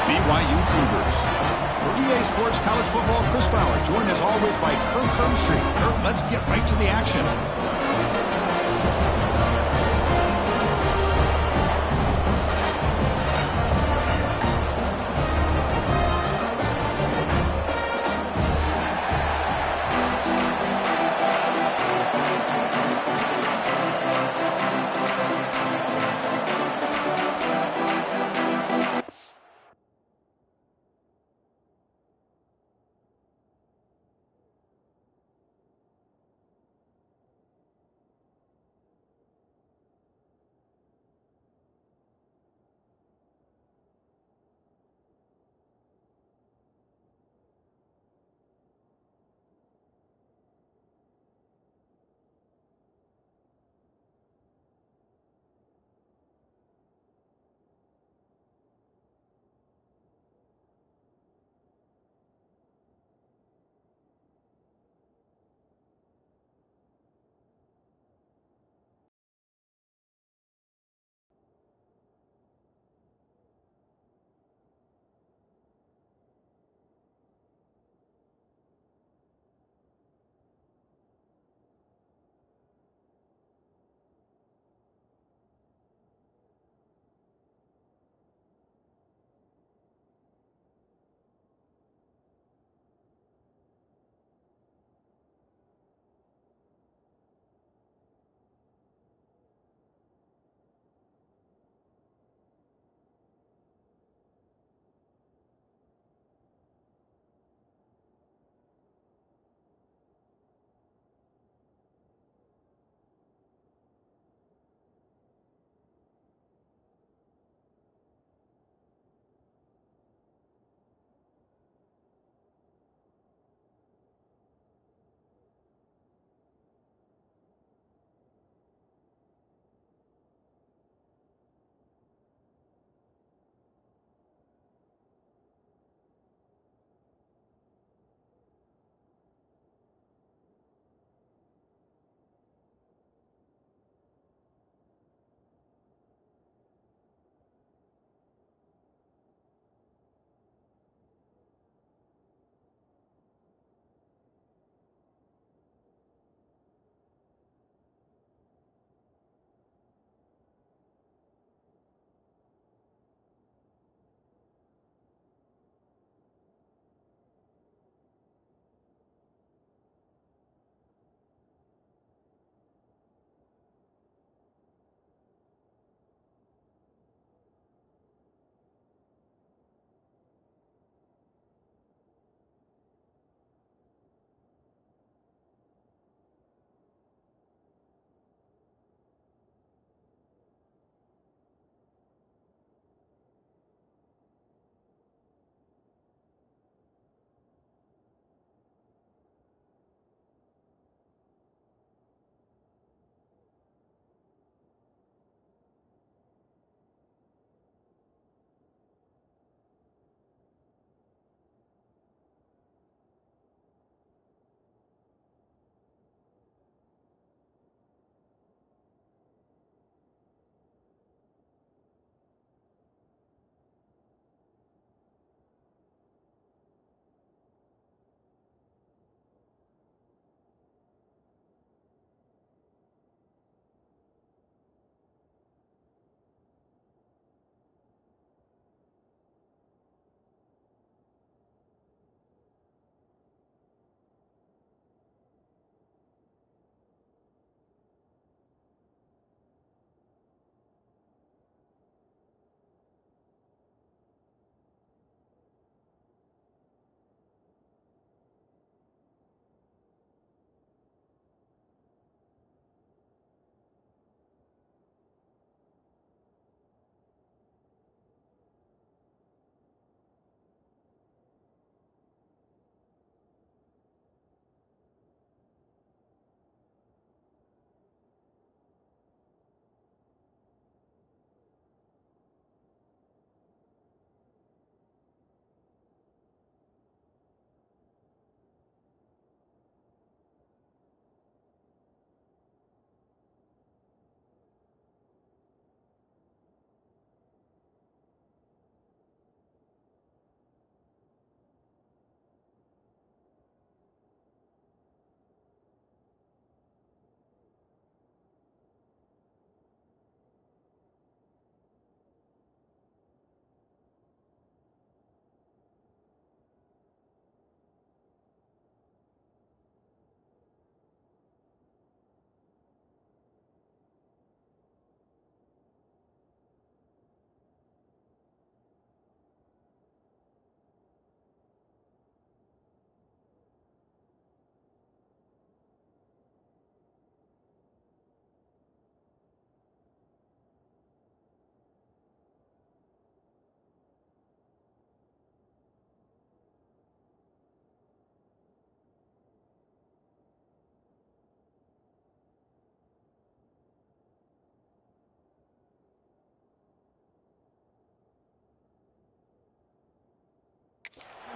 BYU Cougars. For EA Sports College Football, Chris Fowler, joined as always by Kirk Herbstreit. Kirk, let's get right to the action.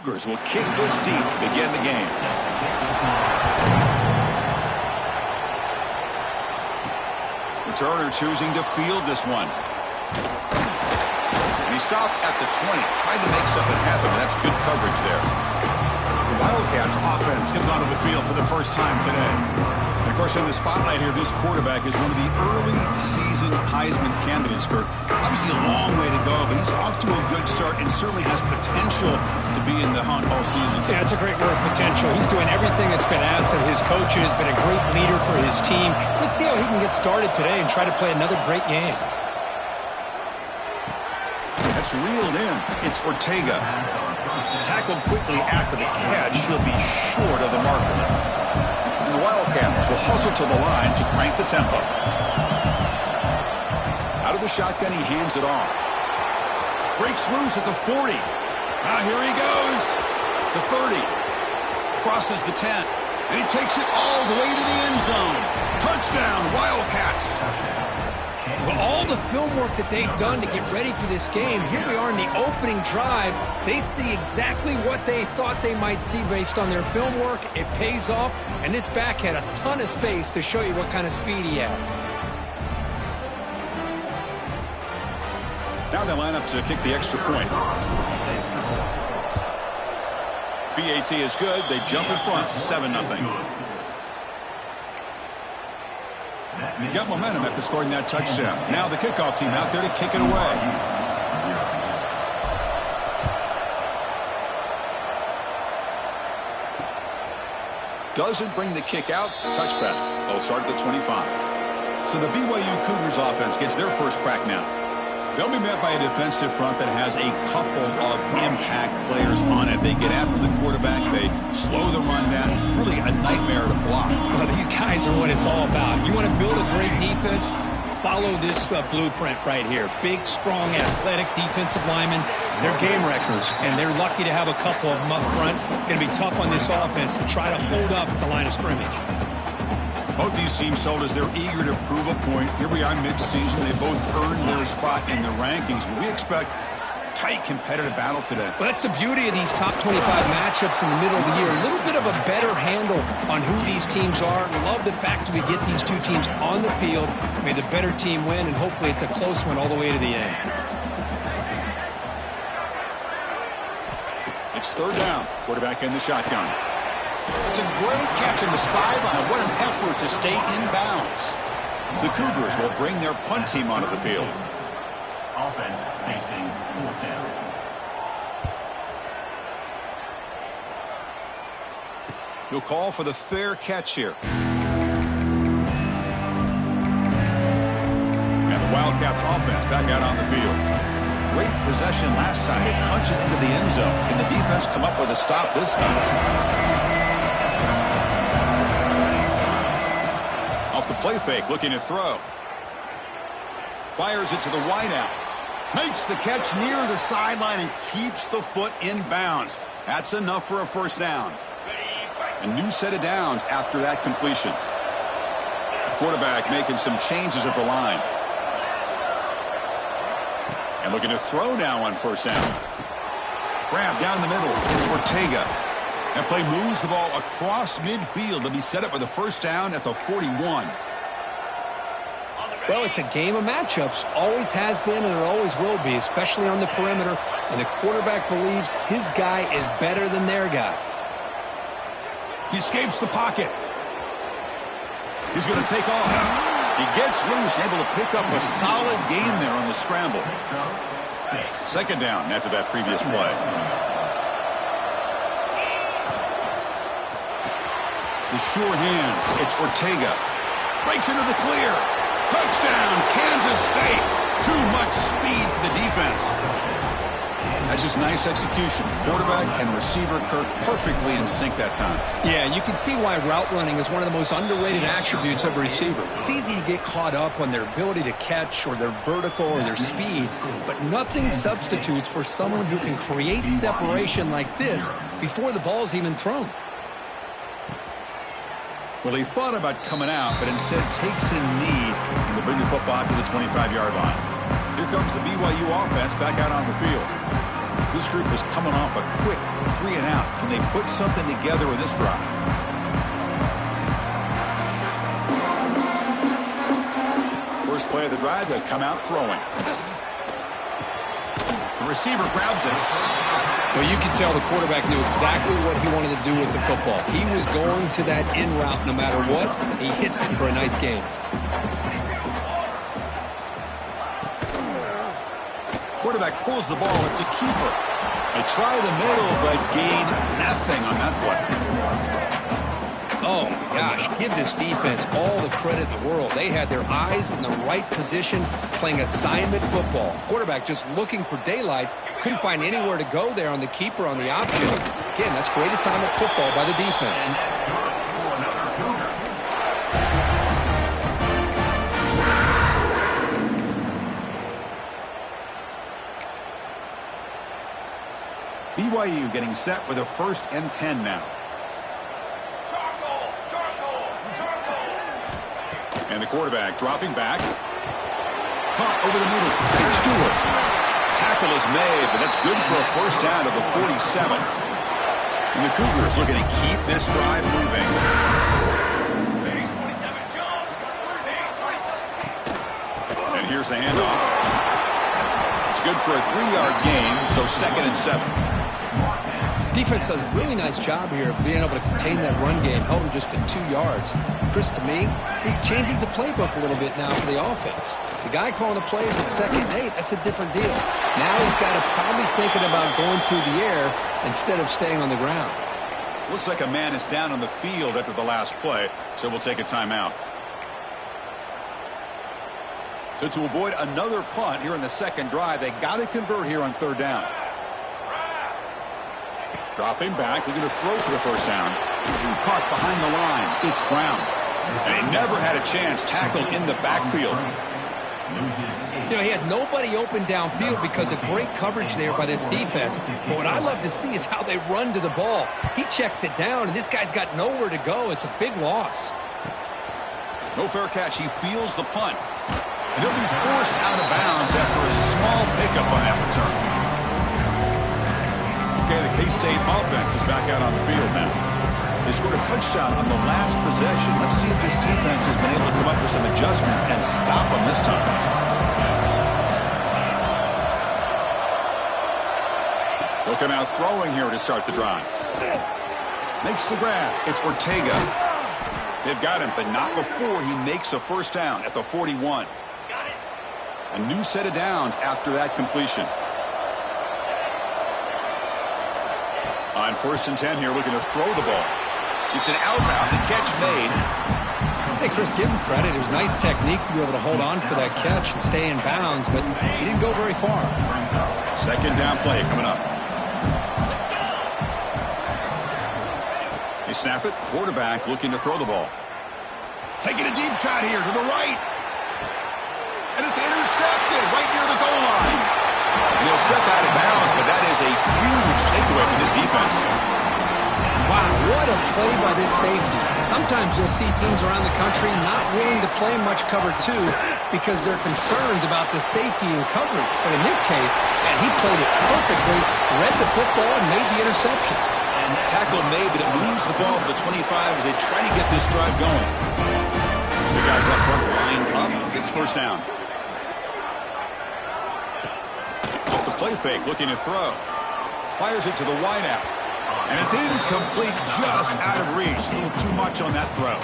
Cougars will kick this deep to begin the game. Returner choosing to field this one. And he stopped at the 20. Tried to make something happen, but that's good coverage there. The Wildcats offense comes onto the field for the first time today. And of course, in the spotlight here, this quarterback is one of the early season Heisman candidates, Kirk. Obviously a long way to go, but he's off to a good start and certainly has potential to be in the hunt all season. Yeah, it's a great word, potential. He's doing everything that's been asked of his coaches, been a great leader for his team. Let's see how he can get started today and try to play another great game. That's reeled in. It's Ortega. Tackled quickly after the catch. He'll be short of the marker. And the Wildcats will hustle to the line to crank the tempo. Out of the shotgun, he hands it off. Breaks loose at the 40. Now here he goes. The 30. Crosses the 10. And he takes it all the way to the end zone. Touchdown, Wildcats. Well, all the film work that they've done to get ready for this game, here we are in the opening drive. They see exactly what they thought they might see based on their film work. It pays off, and this back had a ton of space to show you what kind of speed he has. Now they line up to kick the extra point. BAT is good. They jump in front, 7-0. Got momentum after scoring that touchdown. Now the kickoff team out there to kick it away. Doesn't bring the kick out. Touchback. They'll start at the 25. So the BYU Cougars offense gets their first crack now. They'll be met by a defensive front that has a couple of impact players on it. They get after the quarterback. They slow the run down. Really a nightmare to block. Well, these guys are what it's all about. You want to build a great defense? Follow this blueprint right here. Big, strong, athletic defensive linemen. They're game wreckers, and they're lucky to have a couple of them up front. Going to be tough on this offense to try to hold up at the line of scrimmage. Both these teams told us they're eager to prove a point. Here we are mid-season. They both earned their spot in the rankings. But we expect tight competitive battle today. Well, that's the beauty of these top 25 matchups in the middle of the year. A little bit of a better handle on who these teams are. Love the fact that we get these two teams on the field. May the better team win, and hopefully it's a close one all the way to the end. It's third down. Quarterback in the shotgun. It's a great catch on the sideline. What an effort to stay in bounds. The Cougars will bring their punt team onto the field. Offense facing fourth down. He'll call for the fair catch here. And the Wildcats offense back out on the field. Great possession last time. They punch it into the end zone. Can the defense come up with a stop this time? Off the play fake, looking to throw. Fires it to the wideout. Makes the catch near the sideline and keeps the foot in bounds. That's enough for a first down. A new set of downs after that completion. Quarterback making some changes at the line. And looking to throw now on first down. Grab down the middle. It's Ortega. That play moves the ball across midfield to be set up with a first down at the 41. Well, it's a game of matchups. Always has been and it always will be, especially on the perimeter. And the quarterback believes his guy is better than their guy. He escapes the pocket. He's going to take off. He gets loose, able to pick up a solid gain there on the scramble. Second down after that previous play. The sure hands. It's Ortega. Breaks into the clear. Touchdown, Kansas State. Too much speed for the defense. That's just nice execution. Quarterback and receiver, Kirk, perfectly in sync that time. Yeah, you can see why route running is one of the most underrated attributes of a receiver. It's easy to get caught up on their ability to catch or their vertical or their speed, but nothing substitutes for someone who can create separation like this before the ball's even thrown. Well, he thought about coming out, but instead takes a knee to bring the football to the 25-yard line. Here comes the BYU offense back out on the field. This group is coming off a quick 3-and-out. Can they put something together with this drive? First play of the drive, they come out throwing. The receiver grabs it. Well, you can tell the quarterback knew exactly what he wanted to do with the football. He was going to that in route no matter what. He hits it for a nice gain. Quarterback pulls the ball. It's a keeper. They try the middle, but gain nothing on that play. Oh, my gosh. Give this defense all the credit in the world. They had their eyes in the right position, playing assignment football. Quarterback just looking for daylight. Couldn't find anywhere to go there on the keeper on the option. Again, that's great assignment football by the defense. BYU getting set with a 1st and 10 now. And the quarterback dropping back. Caught over the middle. It's Stewart. Tackle is made, but that's good for a 1st down to the 47. And the Cougars looking to keep this drive moving. And here's the handoff. It's good for a 3-yard gain, so 2nd and 7. Defense does a really nice job here of being able to contain that run game, held them just at 2 yards. Chris, to me, this changes the playbook a little bit now for the offense. The guy calling the plays at 2nd and 8, that's a different deal. Now he's got to probably thinking about going through the air instead of staying on the ground. Looks like a man is down on the field after the last play, so we'll take a timeout. So to avoid another punt here in the 2nd drive, they got to convert here on 3rd down. Dropping back, looking to throw for the 1st down. Caught behind the line. It's Brown. And he never had a chance, tackled in the backfield. You know, he had nobody open downfield because of great coverage there by this defense. But what I love to see is how they run to the ball. He checks it down, and this guy's got nowhere to go. It's a big loss. No fair catch. He feels the punt. And he'll be forced out of bounds after a small pickup on that return. Okay, the K-State offense is back out on the field now. They scored a touchdown on the last possession. Let's see if this defense has been able to come up with some adjustments and stop them this time. They'll come out throwing here to start the drive. Makes the grab. It's Ortega. They've got him, but not before he makes a 1st down at the 41. A new set of downs after that completion. On 1st and 10 here, looking to throw the ball. It's an outbound. The catch made. Hey, Chris, give him credit. It was nice technique to be able to hold on for that catch and stay in bounds, but he didn't go very far. 2nd down play coming up. They snap it. Quarterback looking to throw the ball. Taking a deep shot here to the right. And it's intercepted right near the goal line. And he'll step out of bounds, but that is a huge takeaway for this defense. Wow, what a play by this safety. Sometimes you'll see teams around the country not willing to play much cover 2 because they're concerned about the safety and coverage. But in this case, man, he played it perfectly, read the football, and made the interception. Tackle made, but it moves the ball to the 25 as they try to get this drive going. The guys up front lined up. It's 1st down. Off the play fake, looking to throw. Fires it to the wideout. And it's incomplete, just out of reach. A little too much on that throw.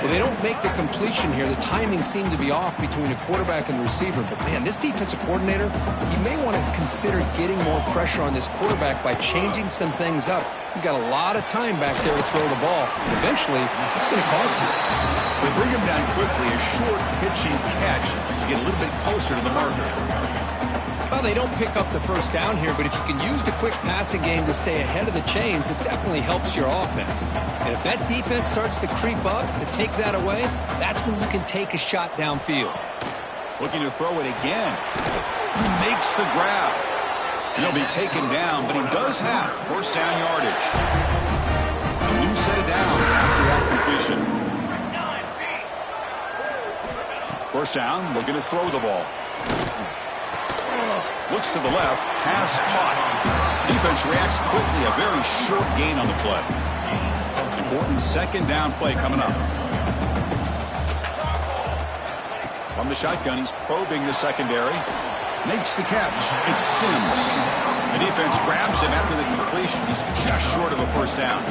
Well, they don't make the completion here. The timing seemed to be off between the quarterback and the receiver. But, man, this defensive coordinator, he may want to consider getting more pressure on this quarterback by changing some things up. He's got a lot of time back there to throw the ball. Eventually, it's going to cost you. They bring him down quickly, a short pitching catch to get a little bit closer to the marker. Well, they don't pick up the 1st down here, but if you can use the quick passing game to stay ahead of the chains, it definitely helps your offense. And if that defense starts to creep up and take that away, that's when you can take a shot downfield. Looking to throw it again. He makes the grab. And he'll be taken down, but he does have 1st down yardage. A new set of downs after that completion. 1st down, looking to throw the ball. Looks to the left. Pass caught. Defense reacts quickly. A very short gain on the play. Important second down play coming up. From the shotgun, he's probing the secondary. Makes the catch. It's Sims. The defense grabs him after the completion. He's just short of a first down.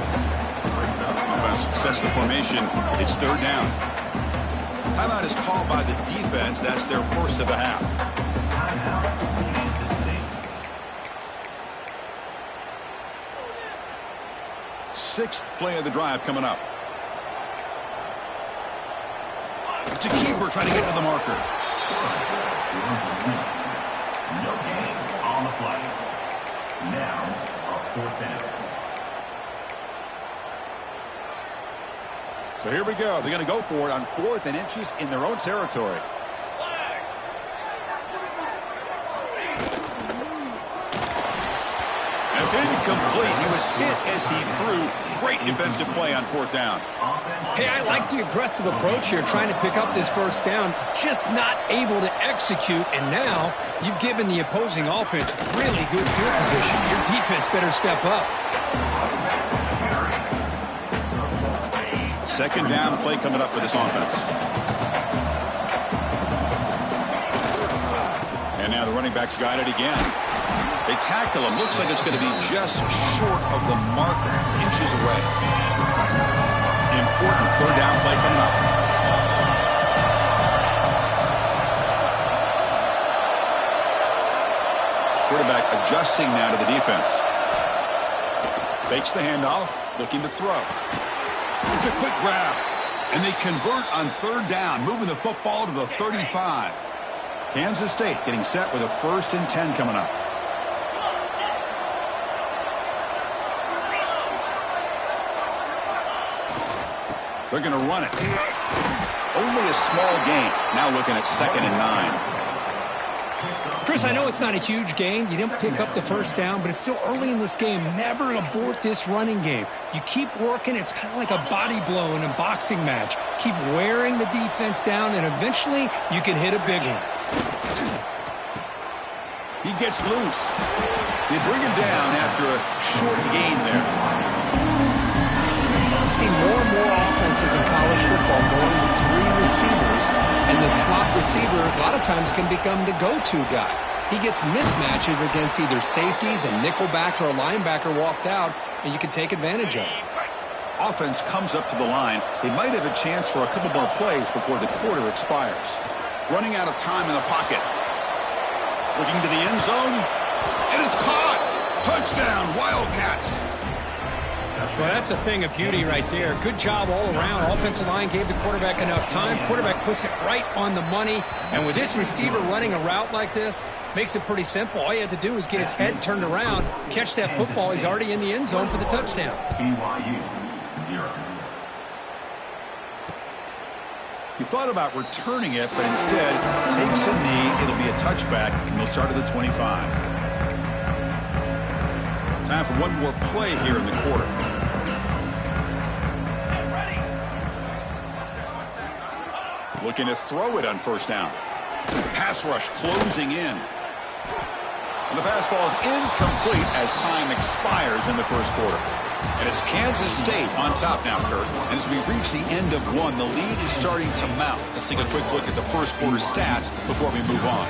Offense sets the formation. It's third down. Timeout is called by the defense. That's their first of the half. Sixth play of the drive coming up. It's a keeper trying to get to the marker. No gain on the play. Now, a fourth down. So here we go. They're going to go for it on 4th and inches in their own territory. That's incomplete. He was hit as he threw. Great defensive play on 4th down. Hey, I like the aggressive approach here, trying to pick up this first down, just not able to execute, and now you've given the opposing offense really good field position. Your defense better step up. Second down play coming up for this offense. And now the running back's got it again. They tackle him. Looks like it's going to be just short of the marker, inches away. Important third down play coming up. Quarterback adjusting now to the defense. Fakes the handoff, looking to throw. It's a quick grab, and they convert on third down, moving the football to the 35. Kansas State getting set with a 1st and 10 coming up. They're going to run it. Only a small gain. Now looking at 2nd and 9. Chris, I know it's not a huge gain. You didn't pick up the first down, but it's still early in this game. Never abort this running game. You keep working. It's kind of like a body blow in a boxing match. Keep wearing the defense down, and eventually you can hit a big one. He gets loose. They bring him down after a short gain there. You see more and more offenses in college football going to 3 receivers, and the slot receiver a lot of times can become the go-to guy. He gets mismatches against either safeties, a nickelbacker, or a linebacker walked out, and you can take advantage of it. Offense comes up to the line. They might have a chance for a couple more plays before the quarter expires. Running out of time in the pocket. Looking to the end zone, and it's caught. Touchdown, Wildcats. Well, that's a thing of beauty right there. Good job all around. Offensive line gave the quarterback enough time. Quarterback puts it right on the money. And with this receiver running a route like this, makes it pretty simple. All you have to do is get his head turned around, catch that football. He's already in the end zone for the touchdown. BYU, 0. He thought about returning it, but instead takes a knee. It'll be a touchback, and they'll start at the 25. Time for one more play here in the quarter. Looking to throw it on first down. Pass rush closing in. And the pass falls incomplete as time expires in the first quarter. And it's Kansas State on top now, Kurt. And as we reach the end of one, the lead is starting to mount. Let's take a quick look at the first quarter stats before we move on.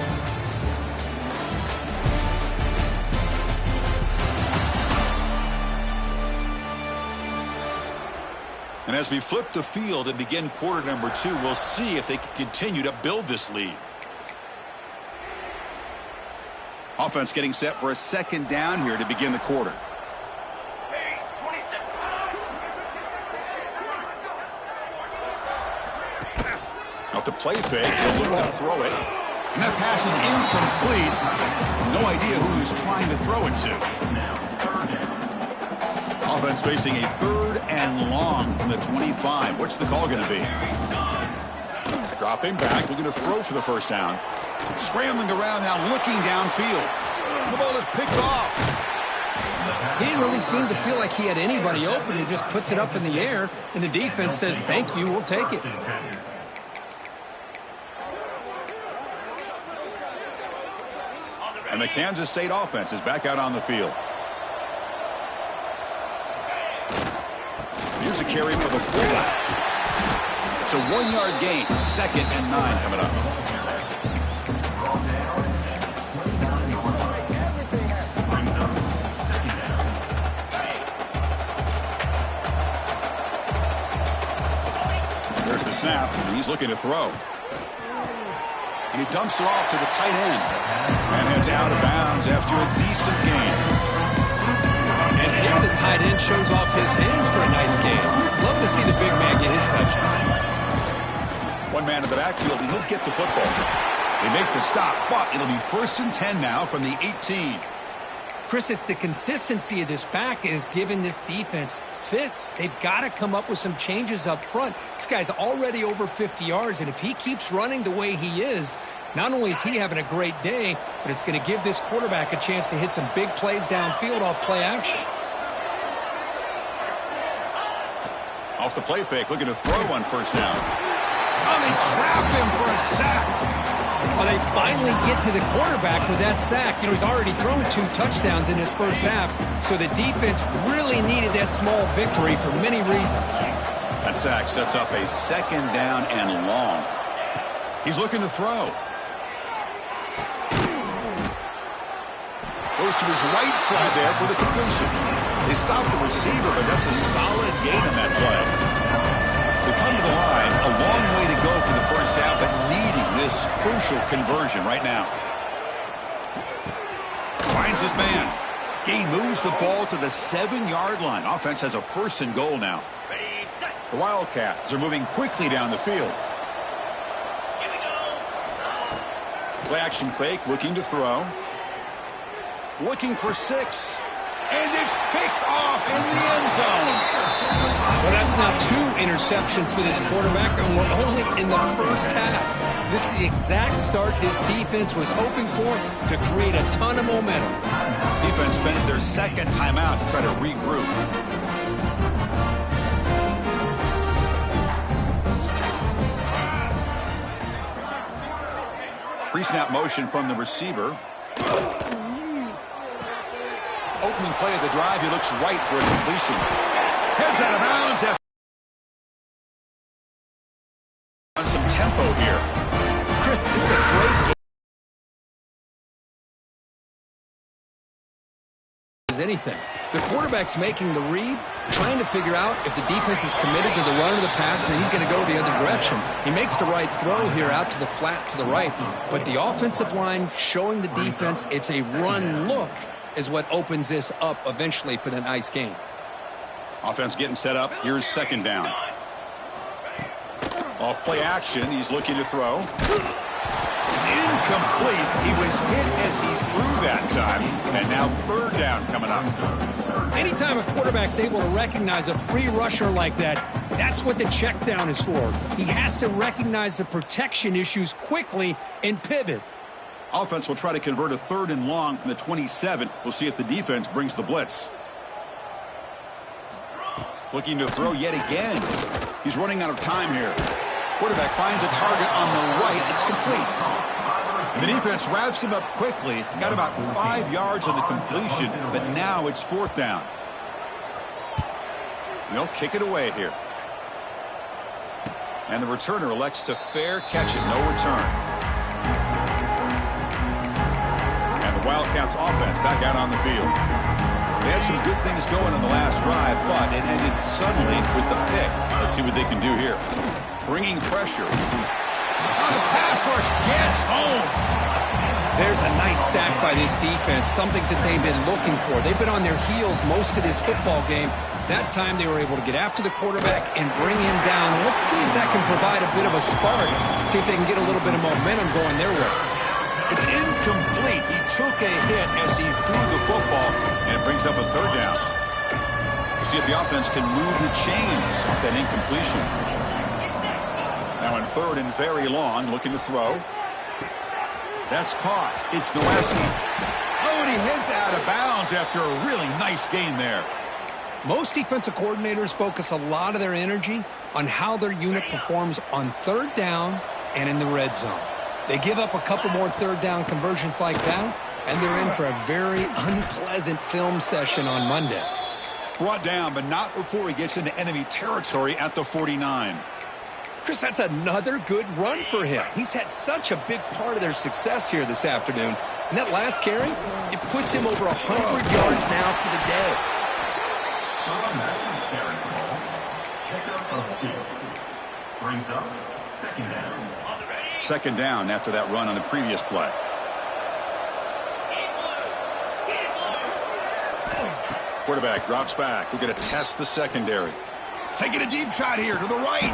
And as we flip the field and begin quarter number 2, we'll see if they can continue to build this lead. Offense getting set for a second down here to begin the quarter. Off the play fake, he'll look to throw it. And that pass is incomplete. No idea who he was trying to throw it to. Offense facing a 3rd and long from the 25. What's the call going to be? Dropping back, looking to throw for the first down. Scrambling around now, looking downfield. The ball is picked off. He didn't really seem to feel like he had anybody open. He just puts it up in the air, and the defense says, thank you, we'll take it. And the Kansas State offense is back out on the field. Here's a carry for the fullback. It's a 1-yard gain. 2nd and 9 coming up. There's the snap. He's looking to throw. And he dumps it off to the tight end. And heads out of bounds after a decent gain. And here the tight end shows off his hands for a nice gain. Love to see the big man get his touches. One man in the backfield, and he'll get the football. They make the stop, but it'll be 1st and 10 now from the 18. Chris, it's the consistency of this back is giving this defense fits. They've got to come up with some changes up front. This guy's already over 50 yards, and if he keeps running the way he is, not only is he having a great day, but it's going to give this quarterback a chance to hit some big plays downfield off play action. Off the play fake, looking to throw on 1st down. Oh, they trap him for a sack. Well, they finally get to the quarterback with that sack. You know, he's already thrown 2 touchdowns in his first half, so the defense really needed that small victory for many reasons. That sack sets up a 2nd down and long. He's looking to throw. Goes to his right side there for the completion. They stop the receiver, but that's a solid gain on that play. They come to the line, a long way to go for the first down, but needing this crucial conversion right now. Finds his man. He moves the ball to the 7-yard line. Offense has a 1st and goal now. The Wildcats are moving quickly down the field. Play action fake, looking to throw. Looking for 6. And it's picked off in the end zone. Well, that's now 2 interceptions for this quarterback, and we're only in the first half. This is the exact start this defense was hoping for to create a ton of momentum. Defense spends their 2nd timeout to try to regroup. Pre-snap motion from the receiver. Opening play of the drive, he looks right for a completion. Heads out of bounds after on some tempo here. Chris, this is a great game. Anything. The quarterback's making the read, trying to figure out if the defense is committed to the run or the pass, and then he's going to go the other direction. He makes the right throw here out to the flat to the right, but the offensive line showing the defense it's a run look is what opens this up eventually for the nice game. Offense getting set up. Here's 2nd down. Off play action. He's looking to throw. It's incomplete. He was hit as he threw that time. And now 3rd down coming up. Anytime a quarterback's able to recognize a free rusher like that, that's what the check down is for. He has to recognize the protection issues quickly and pivot. Offense will try to convert a 3rd and long from the 27. We'll see if the defense brings the blitz. Looking to throw yet again. He's running out of time here. Quarterback finds a target on the right. It's complete. And the defense wraps him up quickly. Got about 5 yards on the completion, but now it's 4th down. They'll kick it away here. And the returner elects to fair catch it. No return. Wildcats offense back out on the field. They had some good things going on the last drive, but it ended suddenly with the pick. Let's see what they can do here. Bringing pressure. The pass rush gets home. There's a nice sack by this defense, something that they've been looking for. They've been on their heels most of this football game. That time they were able to get after the quarterback and bring him down. Let's see if that can provide a bit of a spark. See if they can get a little bit of momentum going their way. It's incomplete. He took a hit as he threw the football, and it brings up a 3rd down. We'll see if the offense can move the chains off that incompletion. Now in 3rd and very long, looking to throw. That's caught. It's Nowacki. Oh, and he heads out of bounds after a really nice gain there. Most defensive coordinators focus a lot of their energy on how their unit performs on 3rd down and in the red zone. They give up a couple more 3rd down conversions like that, and they're in for a very unpleasant film session on Monday. Brought down, but not before he gets into enemy territory at the 49. Chris, that's another good run for him. He's had such a big part of their success here this afternoon. And that last carry, it puts him over 100 yards now for the day. Brings up second down. Second down after that run on the previous play. Quarterback drops back. We're going to test the secondary. Taking a deep shot here to the right.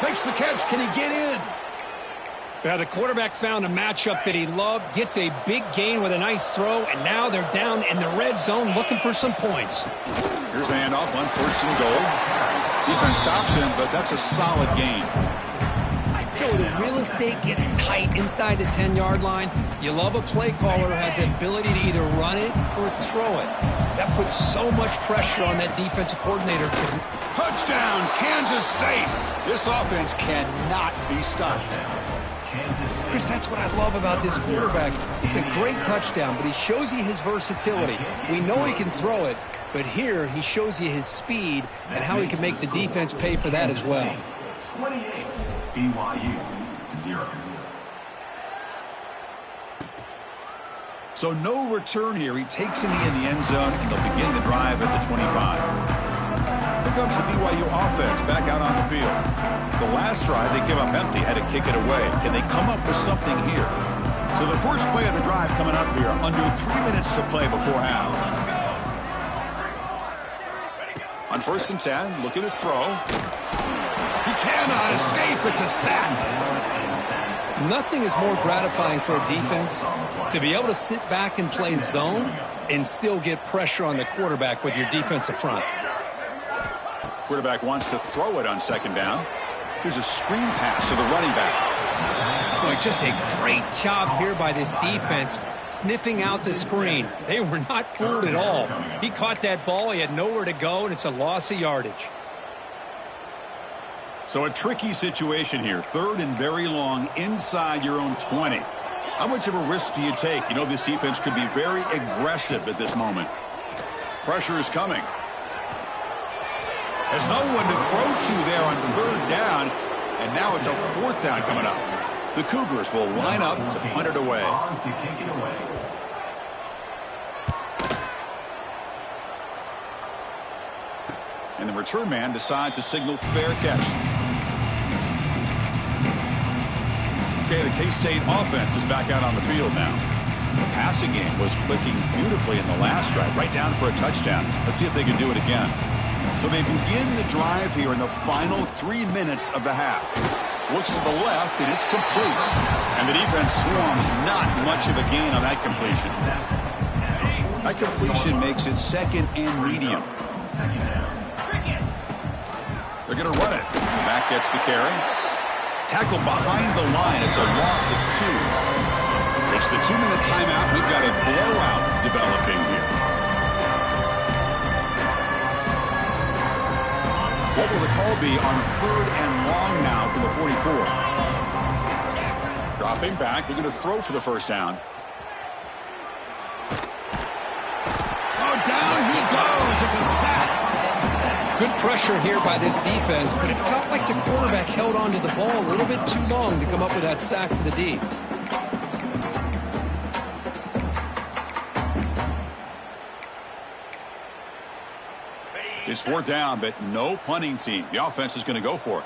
Makes the catch. Can he get in? Yeah, the quarterback found a matchup that he loved, gets a big gain with a nice throw, and now they're down in the red zone looking for some points. Here's the handoff on first and goal. Defense stops him, but that's a solid gain. You know, the real estate gets tight inside the 10-yard line. You love a play caller who has the ability to either run it or throw it. That puts so much pressure on that defensive coordinator. Touchdown, Kansas State. This offense cannot be stopped. Chris, that's what I love about this quarterback. It's a great touchdown, but he shows you his versatility. We know he can throw it, but here he shows you his speed and how he can make the defense pay for that as well. 28, BYU 0. So no return here. He takes in the end zone, and they'll begin the drive at the 25. Here comes the BYU offense back out on the field. The last drive, they came up empty, had to kick it away. Can they come up with something here? So the first play of the drive coming up here, under 3 minutes to play before half. On first and 10, looking to throw. He cannot escape. It's a sack. Nothing is more gratifying for a defense to be able to sit back and play zone and still get pressure on the quarterback with your defensive front. Quarterback wants to throw it on second down. Here's a screen pass to the running back. Boy, just a great job here by this defense, sniffing out the screen. They were not fooled at all. He caught that ball. He had nowhere to go, and it's a loss of yardage. So a tricky situation here. Third and very long inside your own 20. How much of a risk do you take? You know this defense could be very aggressive at this moment. Pressure is coming. There's no one to throw to there on third down, and now it's a fourth down coming up. The Cougars will line up to punt it away. And the return man decides to signal fair catch. Okay, the K-State offense is back out on the field now. The passing game was clicking beautifully in the last drive, right down for a touchdown. Let's see if they can do it again. So they begin the drive here in the final 3 minutes of the half. Looks to the left, and it's complete. And the defense swarms, not much of a gain on that completion. That completion makes it second and medium. They're going to run it. Back gets the carry. Tackled behind the line. It's a loss of 2. It's the 2-minute timeout. We've got a blowout developing here. What will the call be on third and long now from the 44? Dropping back. They're going to throw for the first down. Oh, down he goes. It's a sack. Good pressure here by this defense, but it felt like the quarterback held onto the ball a little bit too long to come up with that sack for the D. It's fourth down, but no punting team. The offense is going to go for it.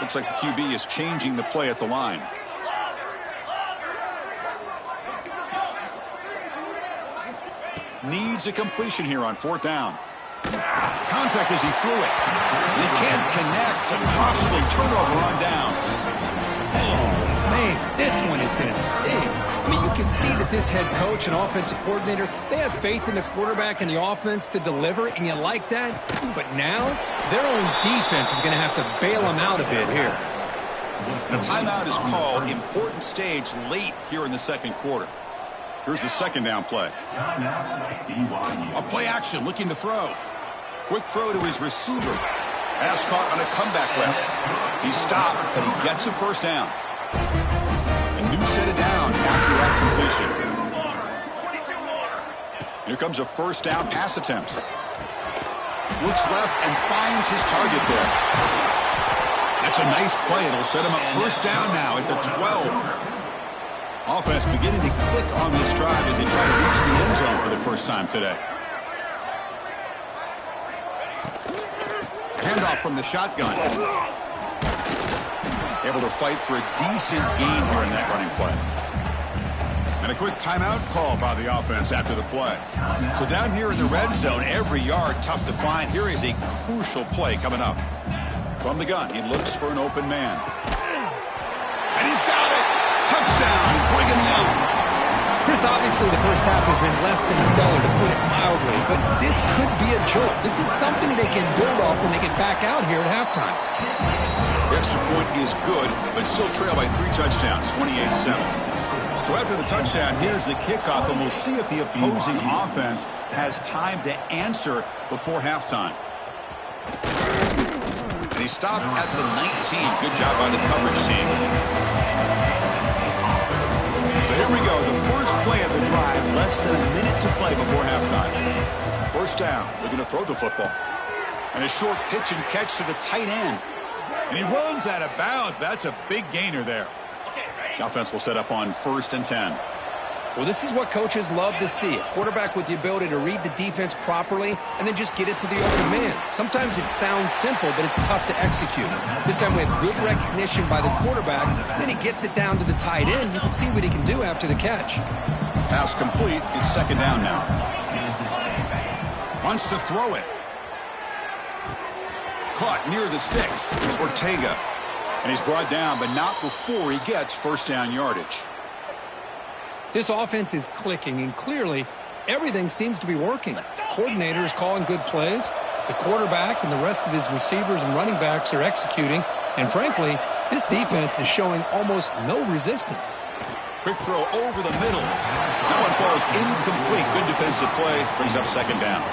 Looks like the QB is changing the play at the line. Needs a completion here on fourth down. Contact as he threw it. He can't connect. A costly turnover on downs. Oh, man, this one is going to sting. I mean, you can see that this head coach and offensive coordinator, they have faith in the quarterback and the offense to deliver, and you like that. But now, their own defense is going to have to bail them out a bit here. The timeout is called. Important stage late here in the second quarter. Here's the second down play. A play action, looking to throw. Quick throw to his receiver. Pass caught on a comeback route. He stopped, but he gets a first down. A new set of downs after that completion. Here comes a first down pass attempt. Looks left and finds his target there. That's a nice play. It'll set him up first down now at the 12. Offense beginning to click on this drive as they try to reach the end zone for the first time today. Handoff from the shotgun. Able to fight for a decent gain here in that running play. And a quick timeout call by the offense after the play. So down here in the red zone, every yard tough to find. Here is a crucial play coming up. From the gun, he looks for an open man. And he's got it! Touchdown, Brigham Young. Chris, obviously the first half has been less than stellar, to put it mildly, but this could be a jolt. This is something they can build off when they get back out here at halftime. The extra point is good, but still trail by 3 touchdowns, 28-7. So after the touchdown, here's the kickoff, and we'll see if the opposing offense has time to answer before halftime. And he stopped at the 19. Good job by the coverage team. So here we go, the first play of the drive, less than a minute to play before halftime. First down, they're going to throw the football. And a short pitch and catch to the tight end. And he runs out of bounds. That's a big gainer there. The offense will set up on 1st and 10. Well, this is what coaches love to see. A quarterback with the ability to read the defense properly and then just get it to the open man. Sometimes it sounds simple, but it's tough to execute. This time we have good recognition by the quarterback. Then he gets it down to the tight end. You can see what he can do after the catch. Pass complete. It's 2nd down now. Wants to throw it. Caught near the sticks. It's Ortega. And he's brought down, but not before he gets first down yardage. This offense is clicking, and clearly everything seems to be working. The coordinator is calling good plays. The quarterback and the rest of his receivers and running backs are executing. And frankly, this defense is showing almost no resistance. Quick throw over the middle. That one falls incomplete. Good defensive play. Brings up 2nd down.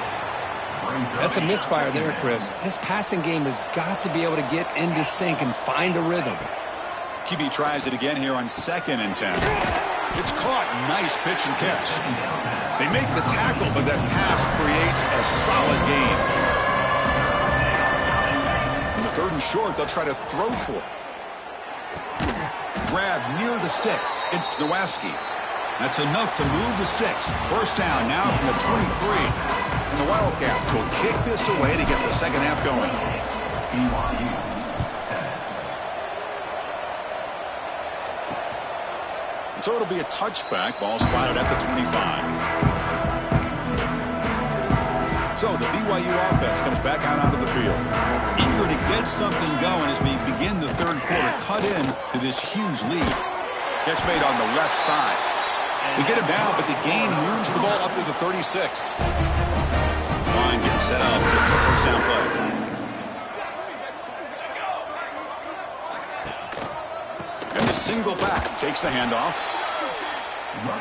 That's a misfire there, Chris. This passing game has got to be able to get into sync and find a rhythm. QB tries it again here on 2nd and 10. It's caught. Nice pitch and catch. They make the tackle, but that pass creates a solid gain. On the 3rd and short, they'll try to throw for it. Grab near the sticks. It's Nowakowski. That's enough to move the sticks. First down now from the 23. And the Wildcats will kick this away to get the second half going. So it'll be a touchback. Ball spotted at the 25. So the BYU offense comes back out onto the field. Eager to get something going as we begin the 3rd quarter. Cut in to this huge lead. Catch made on the left side. They get him down, but the gain moves the ball up to the 36. Line getting set up. It's a first down play. And the single back takes the handoff.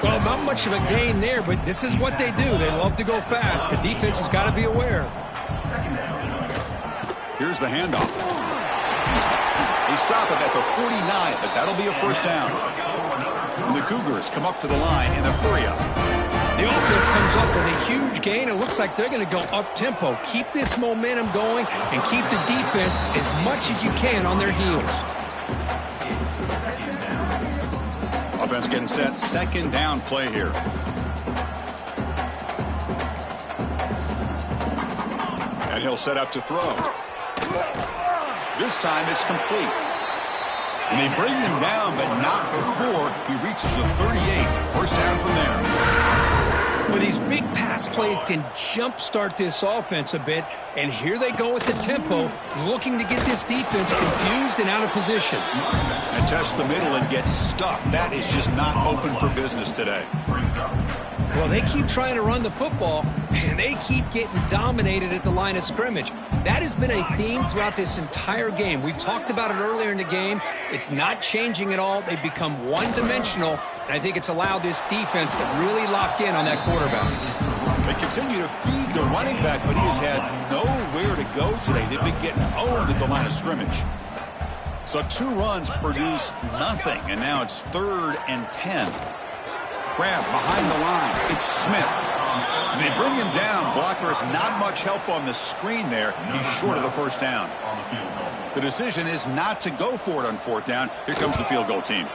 Well, not much of a gain there, but this is what they do. They love to go fast. The defense has got to be aware. Here's the handoff. They stop him at the 49, but that'll be a first down. And the Cougars come up to the line in a hurry-up. The offense comes up with a huge gain. It looks like they're going to go up-tempo. Keep this momentum going and keep the defense as much as you can on their heels. Offense getting set. 2nd down play here. And he'll set up to throw. This time it's complete. And they bring him down, but not before he reaches the 38. First down from there. Well, these big pass plays can jumpstart this offense a bit, and here they go with the tempo, looking to get this defense confused and out of position. And test the middle and get stuffed. That is just not open for business today. Well, they keep trying to run the football, and they keep getting dominated at the line of scrimmage. That has been a theme throughout this entire game. We've talked about it earlier in the game. It's not changing at all. They've become one-dimensional, and I think it's allowed this defense to really lock in on that quarterback. They continue to feed the running back, but he has had nowhere to go today. They've been getting owned at the line of scrimmage. So 2 runs produce nothing, and now it's 3rd and 10. Grab behind the line. It's Smith. And they bring him down. Blocker has not much help on the screen there. He's short of the first down. The decision is not to go for it on 4th down. Here comes the field goal team. He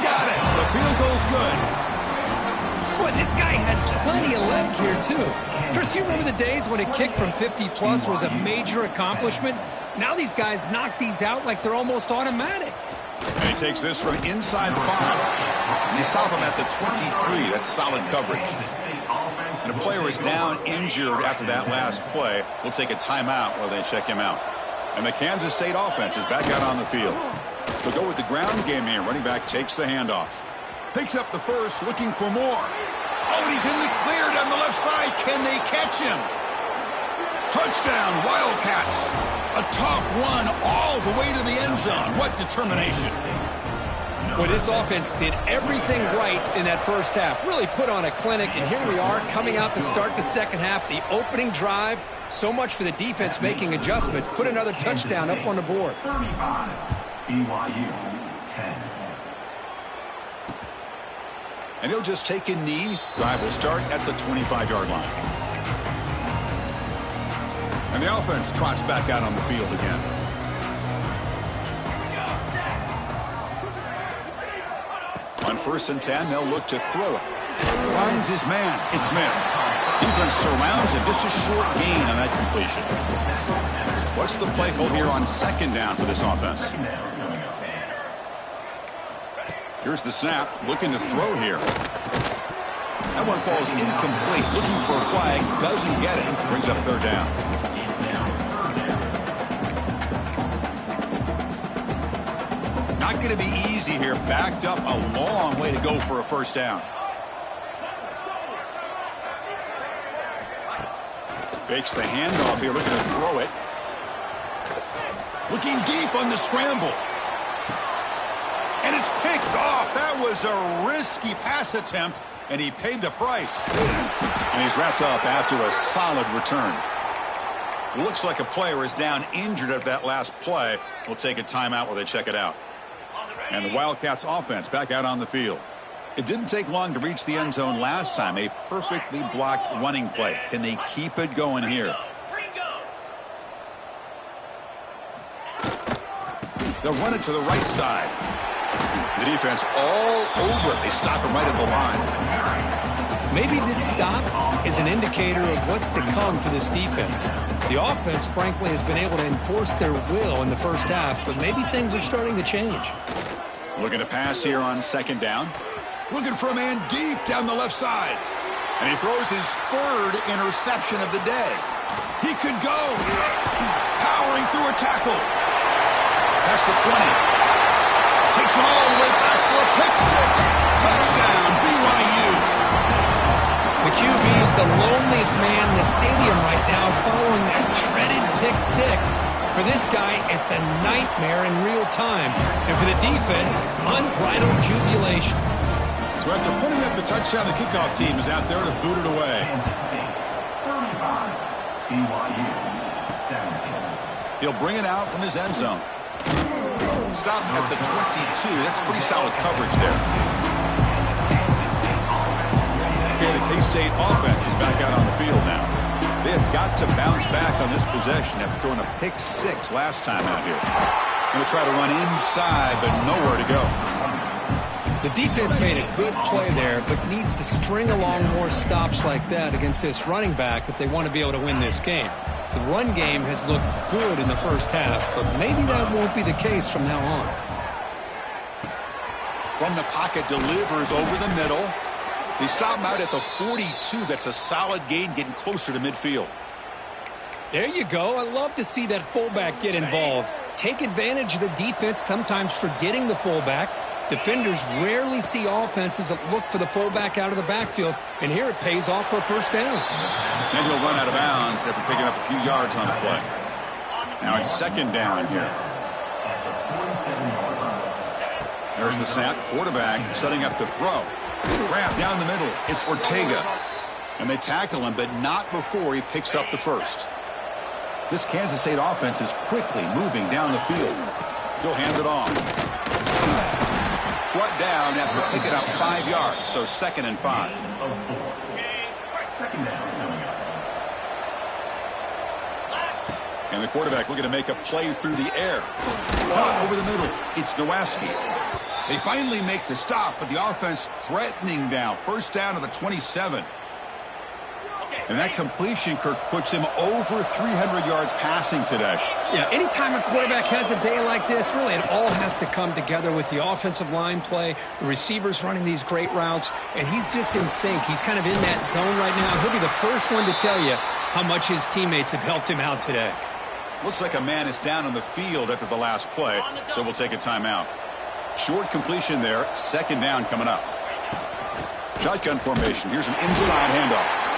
got it. The field goal's good. Boy, this guy had plenty of leg here, too. Chris, you remember the days when a kick from 50-plus was a major accomplishment? Now these guys knock these out like they're almost automatic. And he takes this from inside 5. And they stop him at the 23. That's solid coverage. And a player is down injured after that last play. We'll take a timeout while they check him out. And the Kansas State offense is back out on the field. They'll go with the ground game here. Running back takes the handoff. Picks up the first, looking for more. Oh, and he's in the clear down the left side. Can they catch him? Touchdown, Wildcats. A tough run all the way to the end zone. What determination. Well, this offense did everything right in that first half. Really put on a clinic, and here we are coming out to start the second half. The opening drive, so much for the defense making adjustments. Put another touchdown up on the board. 35, BYU 10. And he'll just take a knee. Drive will start at the 25-yard line. And the offense trots back out on the field again. On 1st and 10, they'll look to throw it. Finds his man. It's Smith. Defense surrounds him. Just a short gain on that completion. What's the play call here on 2nd down for this offense? Here's the snap. Looking to throw here. That one falls incomplete. Looking for a flag. Doesn't get it. Brings up 3rd down. Not going to be easy here. Backed up a long way to go for a 1st down. Fakes the handoff here. Looking to throw it. Looking deep on the scramble. And it's picked off. That was a risky pass attempt, and he paid the price. And he's wrapped up after a solid return. Looks like a player is down injured at that last play. We'll take a timeout while they check it out. And the Wildcats offense back out on the field. It didn't take long to reach the end zone last time. A perfectly blocked running play. Can they keep it going here? They'll run it to the right side. The defense all over it. They stop him right at the line. Maybe this stop is an indicator of what's to come for this defense. The offense, frankly, has been able to enforce their will in the first half, but maybe things are starting to change. Looking to pass here on 2nd down. Looking for a man deep down the left side. And he throws his 3rd interception of the day. He could go. Powering through a tackle. That's the 20. Takes him all the way back for a pick 6. Touchdown, BYU. The QB is the loneliest man in the stadium right now following that dreaded pick 6. For this guy, it's a nightmare in real time. And for the defense, unbridled jubilation. So after putting up the touchdown, the kickoff team is out there to boot it away. 35, BYU 17. He'll bring it out from his end zone. Stop at the 22. That's pretty solid coverage there. Okay, the K-State offense is back out on the field now. They have got to bounce back on this possession after throwing a pick 6 last time out here. Going to try to run inside, but nowhere to go. The defense made a good play there, but needs to string along more stops like that against this running back if they want to be able to win this game. The run game has looked good in the first half, but maybe that won't be the case from now on. From the pocket, delivers over the middle. They stop him out at the 42. That's a solid gain, getting closer to midfield. There you go. I love to see that fullback get involved. Take advantage of the defense, sometimes forgetting the fullback. Defenders rarely see offenses that look for the fullback out of the backfield, and here it pays off for a 1st down. And he'll run out of bounds after picking up a few yards on the play. Now it's 2nd down here. There's the snap. Quarterback setting up to throw. Grab down the middle. It's Ortega. And they tackle him, but not before he picks up the 1st. This Kansas State offense is quickly moving down the field. He'll hand it off. Brought down after picking up 5 yards, so 2nd and 5. Second down coming up. And the quarterback looking to make a play through the air. Over the middle, it's Nowakowski. They finally make the stop, but the offense threatening down. First down to the 27. And that completion, Kirk, puts him over 300 yards passing today. Yeah, anytime a quarterback has a day like this, really it all has to come together with the offensive line play, the receivers running these great routes, and he's just in sync. He's kind of in that zone right now. He'll be the first one to tell you how much his teammates have helped him out today. Looks like a man is down on the field after the last play, so we'll take a timeout. Short completion there, 2nd down coming up. Shotgun formation. Here's an inside handoff.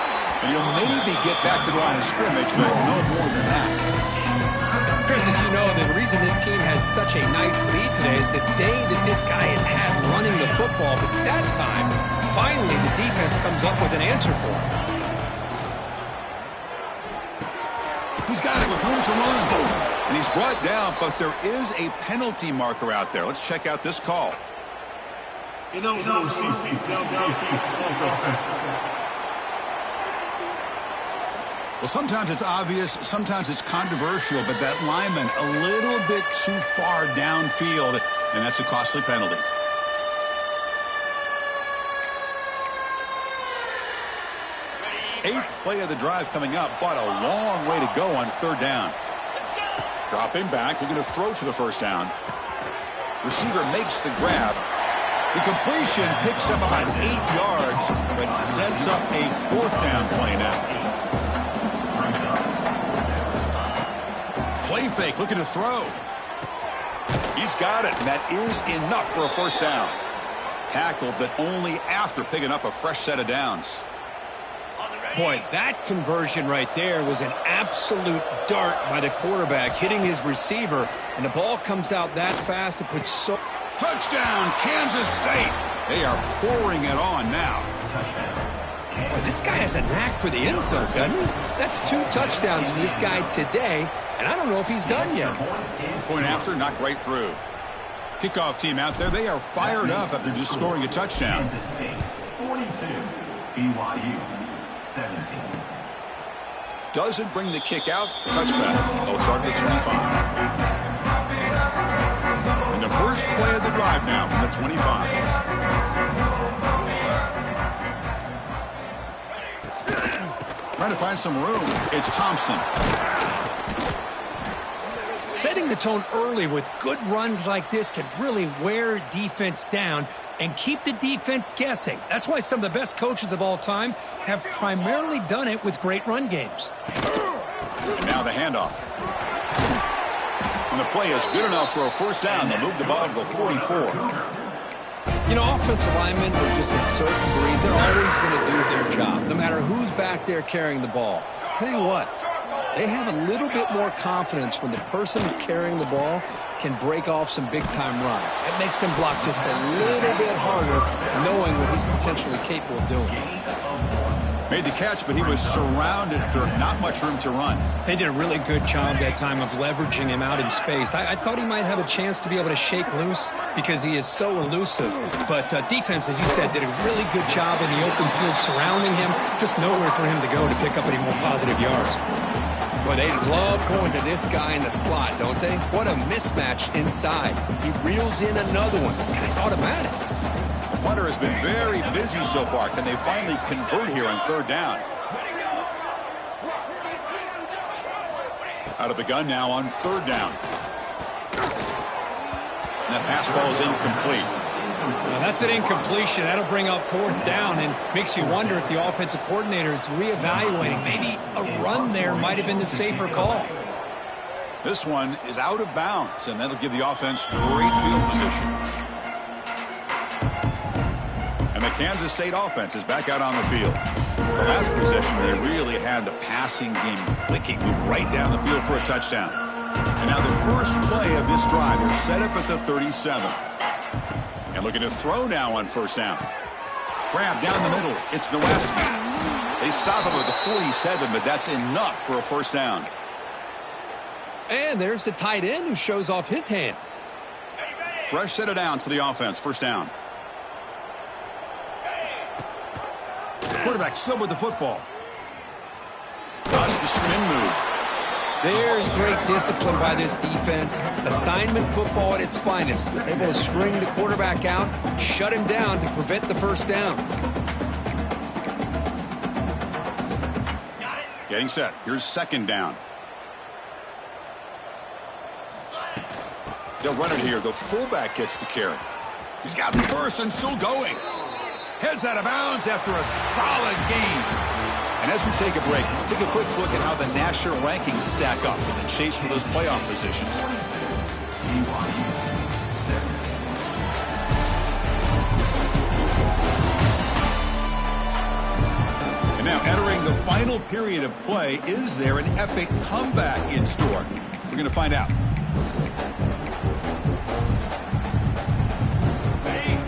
And he'll maybe get back to the line of scrimmage, but no more than that. Chris, as you know, the reason this team has such a nice lead today is the day that this guy has had running the football. But that time, finally, the defense comes up with an answer for him. He's got it with room to run. And he's brought down, but there is a penalty marker out there. Let's check out this call. Well, sometimes it's obvious, sometimes it's controversial, but that lineman a little bit too far downfield, and that's a costly penalty. Eighth play of the drive coming up, but a long way to go on 3rd down. Dropping back, looking to throw for the first down. Receiver makes the grab. The completion picks up about 8 yards, but sets up a 4th down play now. Play fake, looking to throw. He's got it, and that is enough for a first down. Tackled, but only after picking up a fresh set of downs. Boy, that conversion right there was an absolute dart by the quarterback, hitting his receiver, and the ball comes out that fast to put so... Touchdown, Kansas State. They are pouring it on now. Boy, this guy has a knack for the end zone, doesn't he? That's 2 touchdowns for this guy today, and I don't know if he's done yet. Point after, knocked right through. Kickoff team out there, they are fired up after just scoring a touchdown. Kansas State 42, BYU 17. Doesn't bring the kick out, touchback. They'll start at the 25. And the first play of the drive now from the 25. Trying to find some room. It's Thompson. Setting the tone early with good runs like this can really wear defense down and keep the defense guessing. That's why some of the best coaches of all time have primarily done it with great run games. And now the handoff. And the play is good enough for a first down. They'll move the ball to the 44. You know, offensive linemen are just a certain breed. They're always going to do their job, no matter who's back there carrying the ball. I'll tell you what, they have a little bit more confidence when the person that's carrying the ball can break off some big-time runs. That makes them block just a little bit harder, knowing what he's potentially capable of doing. Made the catch, but he was surrounded for not much room to run. They did a really good job that time of leveraging him out in space. I thought he might have a chance to be able to shake loose because he is so elusive. But defense, as you said, did a really good job in the open field surrounding him. Just nowhere for him to go to pick up any more positive yards. Boy, they love going to this guy in the slot, don't they? What a mismatch inside. He reels in another one. This guy's automatic. The punter has been very busy so far. Can they finally convert here on 3rd down? Out of the gun now on 3rd down. And that pass ball is incomplete. Now that's an incompletion. That'll bring up 4th down and makes you wonder if the offensive coordinator is reevaluating. Maybe a run there might have been the safer call. This one is out of bounds, and that'll give the offense great field position. And the Kansas State offense is back out on the field. The last possession, they really had the passing game clicking, move right down the field for a touchdown. And now the first play of this drive will set up at the 37th. And looking to throw now on 1st down. Grab down the middle. It's Nowakowski. They stop him at the 47, but that's enough for a first down. And there's the tight end who shows off his hands. Fresh set of downs for the offense. First down. Quarterback still with the football. Does the spin move. There's great discipline by this defense. Assignment football at its finest. Able to string the quarterback out, shut him down to prevent the first down. Getting set. Here's second down. They'll run it here. The fullback gets the carry. He's got the first and still going. Heads out of bounds after a solid game. And as we take a break, take a quick look at how the national rankings stack up in the chase for those playoff positions. And now entering the final period of play, is there an epic comeback in store? We're going to find out.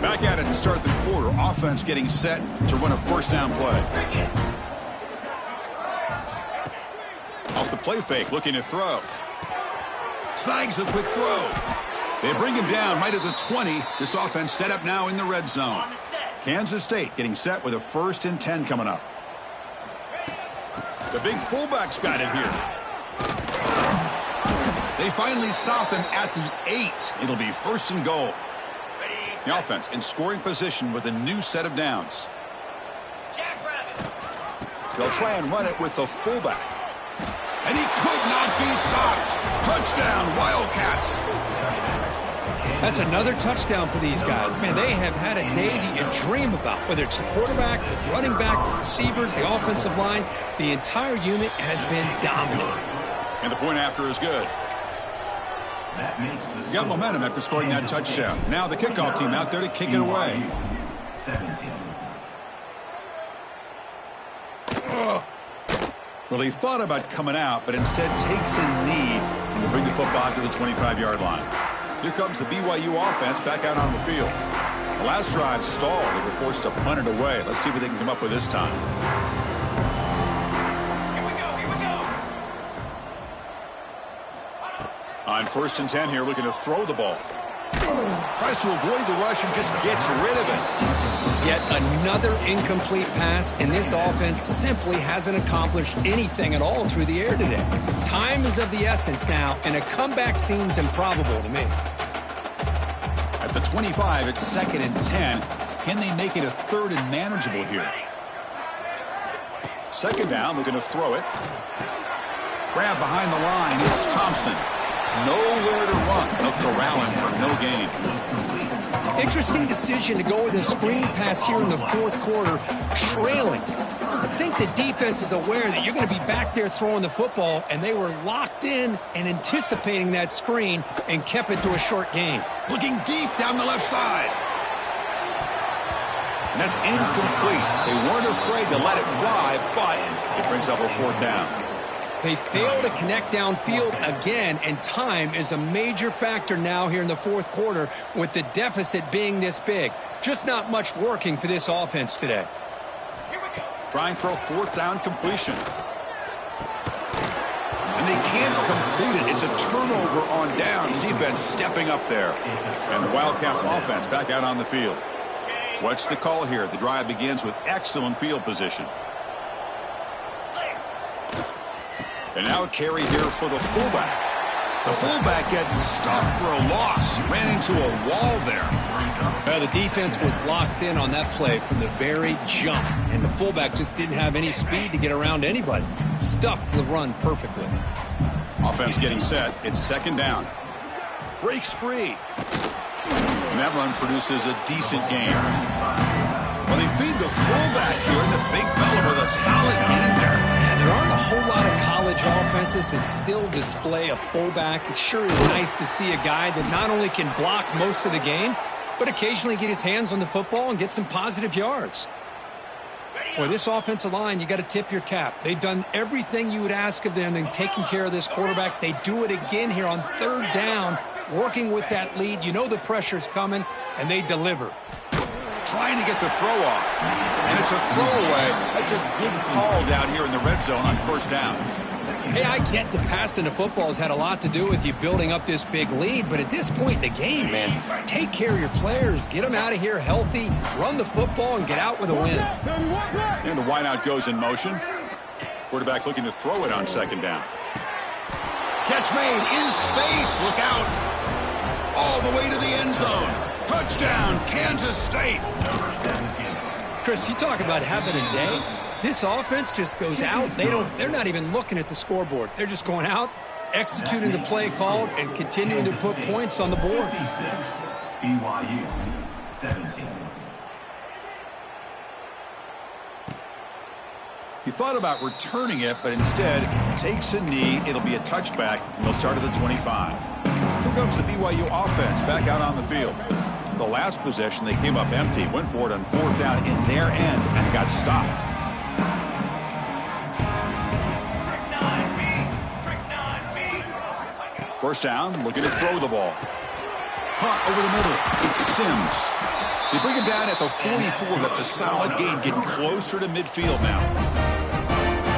Back at it to start the quarter. Offense getting set to run a first down play. Off the play fake, looking to throw. Snags a quick throw. They bring him down right at the 20. This offense set up now in the red zone. Kansas State getting set with a 1st and 10 coming up. The big fullback's got it here. They finally stop him at the 8. It'll be 1st and goal. The offense in scoring position with a new set of downs. They'll try and run it with the fullback. And he could not be stopped. Touchdown, Wildcats. That's another touchdown for these guys. Man, they have had a day that you dream about. Whether it's the quarterback, the running back, the receivers, the offensive line, the entire unit has been dominant. And the point after is good. Got momentum after scoring that touchdown. Now the kickoff team out there to kick it away. Well, he thought about coming out, but instead takes a knee and will bring the football to the 25-yard line. Here comes the BYU offense back out on the field. The last drive stalled. They were forced to punt it away. Let's see what they can come up with this time. Here we go. On 1st and 10 here, looking to throw the ball. Tries to avoid the rush and just gets rid of it. Yet another incomplete pass, and this offense simply hasn't accomplished anything at all through the air today. Time is of the essence now, and a comeback seems improbable to me. At the 25, it's 2nd and 10. Can they make it a 3rd and manageable here? 2nd down, looking to throw it. Grab behind the line, it's Thompson. Nowhere to run. They'll corral him for no gain. Interesting decision to go with a screen pass here in the 4th quarter, trailing. I think the defense is aware that you're going to be back there throwing the football, and they were locked in and anticipating that screen and kept it to a short gain. Looking deep down the left side. And that's incomplete. They weren't afraid to let it fly, but it brings up a 4th down. They fail to connect downfield again, and time is a major factor now here in the 4th quarter with the deficit being this big. Just not much working for this offense today. Trying for a 4th down completion. And they can't complete it. It's a turnover on downs. Defense stepping up there. And the Wildcats offense back out on the field. What's the call here? The drive begins with excellent field position. And now a carry here for the fullback. The fullback gets stopped for a loss. Ran into a wall there. The defense was locked in on that play from the very jump. And the fullback just didn't have any speed to get around anybody. Stuffed the run perfectly. Offense getting set. It's 2nd down. Breaks free. And that run produces a decent gain. Well, they feed the fullback here, and the big fella with a solid gain there. There aren't a whole lot of college offenses that still display a fullback. It sure is nice to see a guy that not only can block most of the game, but occasionally get his hands on the football and get some positive yards. Boy, this offensive line, you got to tip your cap. They've done everything you would ask of them in taking care of this quarterback. They do it again here on 3rd down, working with that lead. You know the pressure's coming, and they deliver. Trying to get the throw off. And it's a throwaway. That's a good call down here in the red zone on 1st down. Hey, I get the passing the football has had a lot to do with you building up this big lead, but at this point in the game, man, take care of your players, get them out of here healthy, run the football, and get out with a win. And the wideout goes in motion. Quarterback looking to throw it on second down. Catch made in space. Look out. All the way to the end zone. Touchdown, Kansas State. Chris, you talk about having a day. This offense just goes out. They're not even looking at the scoreboard. They're just going out, executing the play called, and continuing to put points on the board. BYU 17. He thought about returning it, but instead takes a knee. It'll be a touchback, and they'll start at the 25. Here comes the BYU offense back out on the field. The last possession, they came up empty, went for it on fourth down in their end, and got stopped. First down, looking to throw the ball. Caught over the middle. It's Sims. They bring him down at the 44. That's a solid gain, getting closer to midfield now.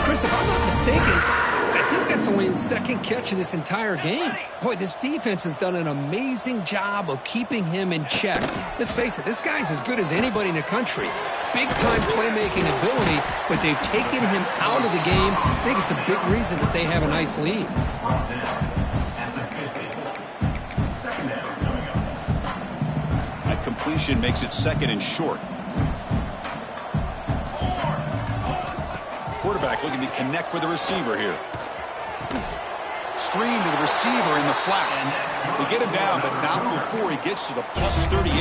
Chris, if I'm not mistaken, I think that's only his second catch of this entire game. Boy, this defense has done an amazing job of keeping him in check. Let's face it, this guy's as good as anybody in the country. Big-time playmaking ability, but they've taken him out of the game. I think it's a big reason that they have a nice lead. That completion makes it second and short. Quarterback looking to connect with the receiver here. Screen to the receiver in the flat. They get him down, but not before he gets to the plus 38.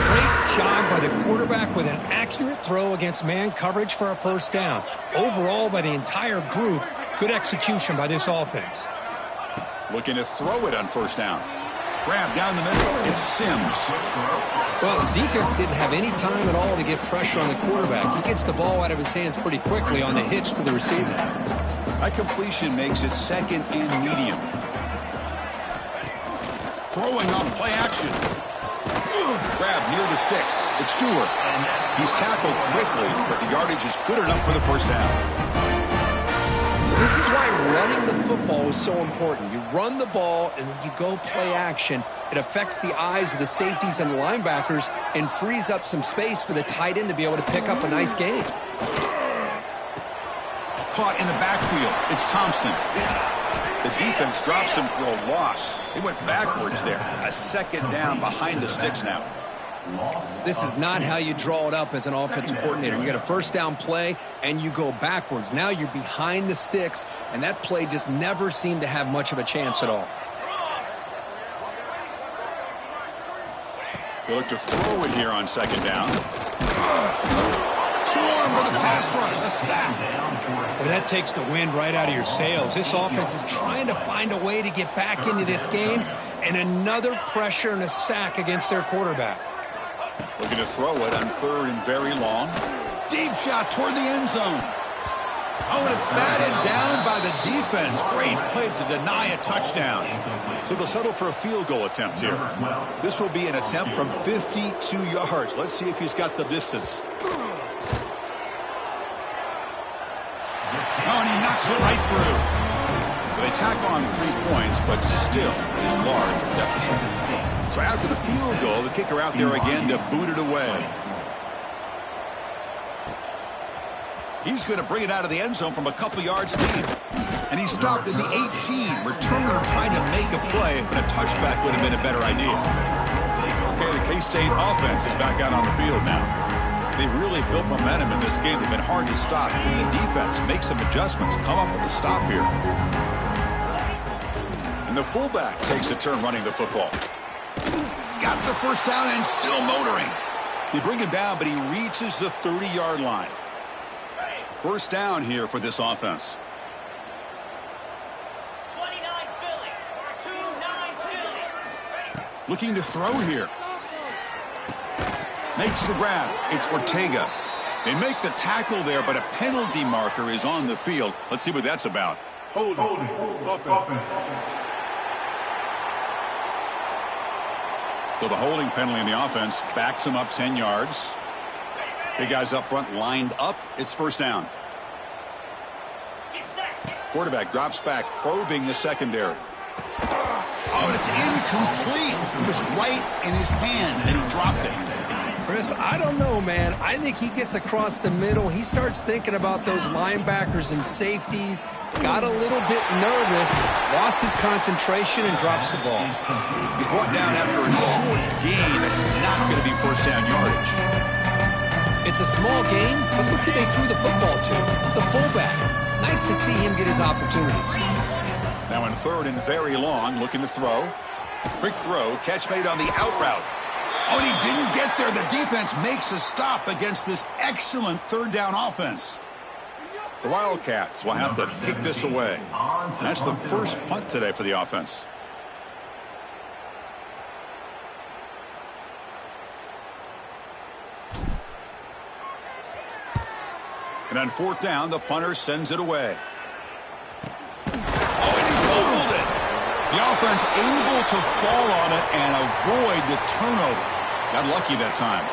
Great job by the quarterback with an accurate throw against man coverage for a first down. Overall, by the entire group, good execution by this offense. Looking to throw it on first down. Grab down the middle. It's Sims. Well, the defense didn't have any time at all to get pressure on the quarterback. He gets the ball out of his hands pretty quickly on the hitch to the receiver. That completion makes it second and medium. Throwing on play action. Grab near the sticks. It's Stewart. He's tackled quickly, but the yardage is good enough for the first down. This is why running the football is so important. You run the ball, and then you go play action. It affects the eyes of the safeties and linebackers and frees up some space for the tight end to be able to pick up a nice gain. Caught in the backfield. It's Thompson. The defense drops him for a loss. They went backwards there. A second down behind the sticks now. This is not how you draw it up as an offensive coordinator. You got a first down play, and you go backwards. Now you're behind the sticks, and that play just never seemed to have much of a chance at all. They look to throw it here on second down. Swarm with a pass rush, a sack. Well, that takes the wind right out of your sails. This offense is trying to find a way to get back into this game, and another pressure and a sack against their quarterback. Looking to throw it on third and very long. Deep shot toward the end zone. Oh, and it's batted down by the defense. Great play to deny a touchdown. So they'll settle for a field goal attempt here. This will be an attempt from 52 yards. Let's see if he's got the distance. Oh, and he knocks it right through. So they tack on 3 points, but still a large deficit. So after the field goal, the kicker out there again to boot it away. He's going to bring it out of the end zone from a couple yards deep. And he stopped at the 18. Returner trying to make a play, but a touchback would have been a better idea. Okay, the K-State offense is back out on the field now. They've really built momentum in this game. It's been hard to stop. And the defense makes some adjustments, come up with a stop here. And the fullback takes a turn running the football. He's got the first down and still motoring. They bring him down, but he reaches the 30-yard line. First down here for this offense. 29 Philly. 29 Philly. Looking to throw here. Makes the grab. It's Ortega. They make the tackle there, but a penalty marker is on the field. Let's see what that's about. Holding. So the holding penalty in the offense backs him up 10 yards. Big guys up front lined up. It's first down. Quarterback drops back, probing the secondary. Oh, and it's incomplete. It was right in his hands, and he dropped it. Chris, I don't know, man. I think he gets across the middle. He starts thinking about those linebackers and safeties. Got a little bit nervous, lost his concentration, and drops the ball. He's brought down after a short game. It's not going to be first down yardage. It's a small game, but look who they threw the football to, the fullback. Nice to see him get his opportunities. Now in third and very long, looking to throw. Quick throw, catch made on the out route. Oh, and he didn't get there. The defense makes a stop against this excellent third down offense. The Wildcats will have to kick this away. And that's the first punt today for the offense. And on fourth down, the punter sends it away. Oh, and he fumbled it. The offense able to fall on it and avoid the turnover. Got lucky that time.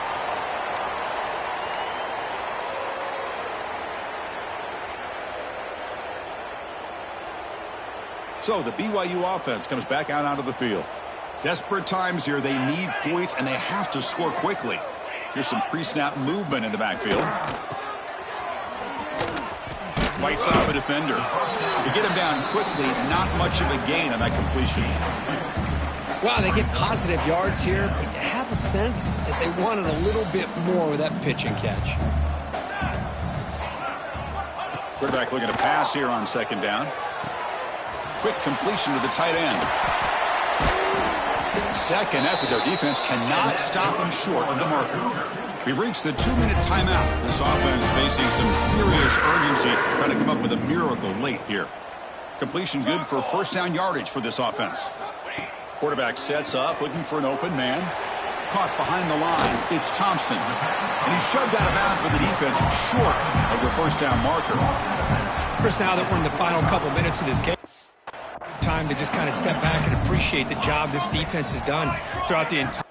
So the BYU offense comes back out onto the field. Desperate times here. They need points, and they have to score quickly. Here's some pre-snap movement in the backfield. Fights off a defender. To get him down quickly, not much of a gain on that completion. Wow, they get positive yards here, but you have a sense that they wanted a little bit more with that pitch and catch. Quarterback looking to pass here on second down. Quick completion to the tight end. Second effort, their defense cannot stop them short of the marker. We've reached the 2-minute timeout. This offense facing some serious urgency, trying to come up with a miracle late here. Completion good for first down yardage for this offense. Quarterback sets up, looking for an open man. Caught behind the line. It's Thompson. And he's shoved out of bounds, but the defense short of the first down marker. Chris, now that we're in the final couple minutes of this game, time to just kind of step back and appreciate the job this defense has done throughout the entire.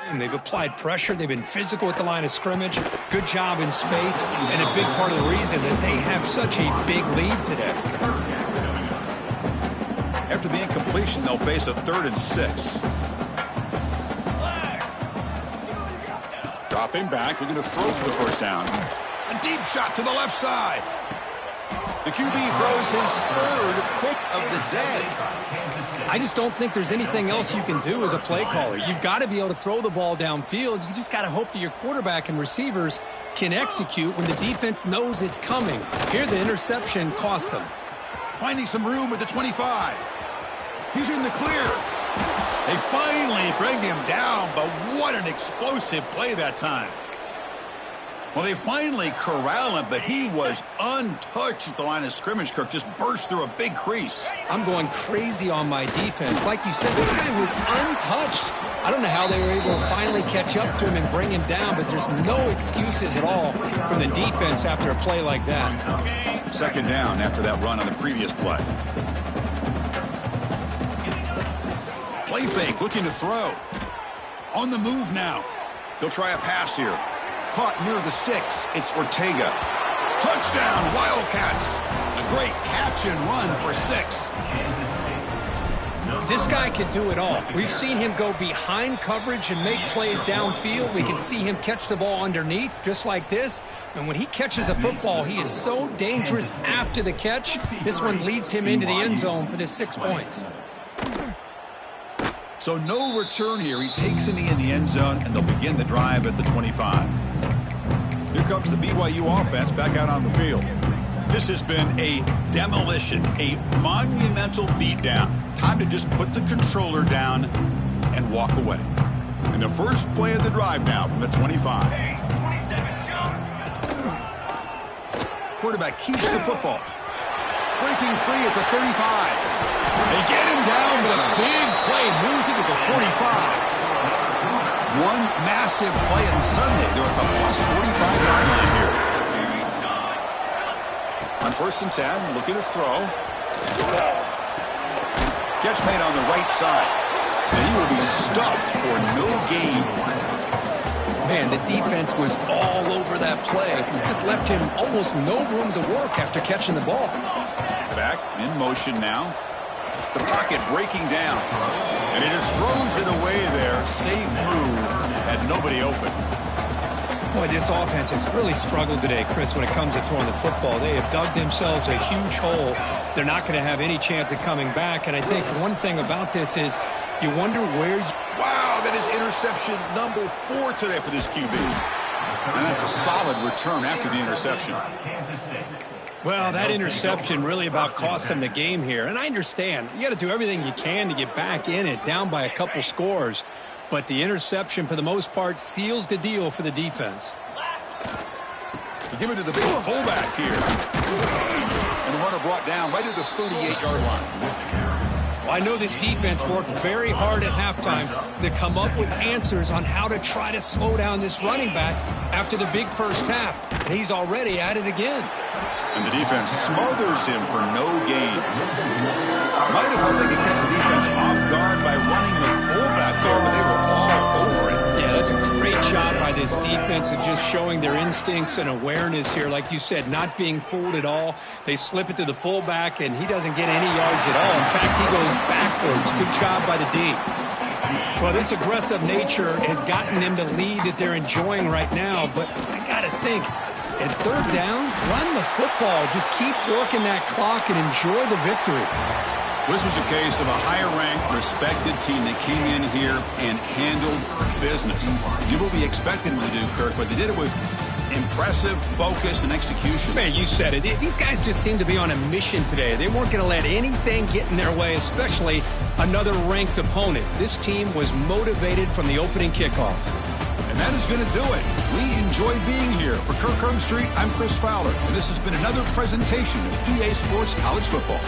And they've applied pressure. They've been physical at the line of scrimmage. Good job in space. And a big part of the reason that they have such a big lead today. After the incompletion, they'll face a 3rd and 6. Drop Stepping back, looking to throw for the first down. A deep shot to the left side. The QB throws his third pick of the day. I just don't think there's anything else you can do as a play caller. You've got to be able to throw the ball downfield. You just got to hope that your quarterback and receivers can execute when the defense knows it's coming. Here, the interception cost them. Finding some room at the 25. He's in the clear. They finally bring him down, but what an explosive play that time. Well, they finally corral him, but he was untouched at the line of scrimmage. Kirk just burst through a big crease. I'm going crazy on my defense. Like you said, this guy was untouched. I don't know how they were able to finally catch up to him and bring him down, but there's no excuses at all from the defense after a play like that. Second down after that run on the previous play. Play fake, looking to throw. On the move now. He'll try a pass here. Caught near the sticks. It's Ortega. Touchdown, Wildcats. A great catch and run for 6. This guy can do it all. We've seen him go behind coverage and make plays downfield. We can see him catch the ball underneath, just like this. And when he catches a football, he is so dangerous after the catch. This one leads him into the end zone for the 6 points. So no return here. He takes a knee in the end zone, and they'll begin the drive at the 25. Here comes the BYU offense back out on the field. This has been a demolition, a monumental beatdown. Time to just put the controller down and walk away. And the first play of the drive now from the 25. Quarterback keeps the football. Breaking free at the 35. They get him down, but a big play moves it to the 45. One massive play on Sunday. They're at the plus 45-yard line here. On 1st and 10, looking to throw. Catch made on the right side. And he will be stuffed for no gain. Man, the defense was all over that play. It just left him almost no room to work after catching the ball. Back in motion now. The pocket breaking down. And he just throws it away there. Safe move. Had nobody open. Boy, this offense has really struggled today, Chris, when it comes to throwing the football. They have dug themselves a huge hole. They're not going to have any chance of coming back. And I think one thing about this is you wonder where... Wow, that is interception number 4 today for this QB. And that's a solid return after the interception. Well, that interception really about cost them the game here. And I understand. You got to do everything you can to get back in it, down by a couple scores. But the interception, for the most part, seals the deal for the defense. You give it to the big fullback here. And the runner brought down right at the 38-yard line. Well, I know this defense worked very hard at halftime to come up with answers on how to try to slow down this running back after the big first half. And he's already at it again. And the defense smothers him for no gain. Might have thought they could catch the defense off guard by running the fullback there, but they were all over it. Yeah, that's a great job by this defense of just showing their instincts and awareness here. Like you said, not being fooled at all. They slip it to the fullback, and he doesn't get any yards at all. In fact, he goes backwards. Good job by the D. Well, this aggressive nature has gotten them the lead that they're enjoying right now, but I got to think, at 3rd down, run the football. Just keep working that clock and enjoy the victory. This was a case of a higher-ranked, respected team that came in here and handled business. You will be expecting them to do, Kirk, but they did it with impressive focus and execution. Man, you said it. These guys just seem to be on a mission today. They weren't going to let anything get in their way, especially another ranked opponent. This team was motivated from the opening kickoff. And that is going to do it. We enjoyed being here. For Kirk Street, I'm Chris Fowler, and this has been another presentation of EA Sports College Football.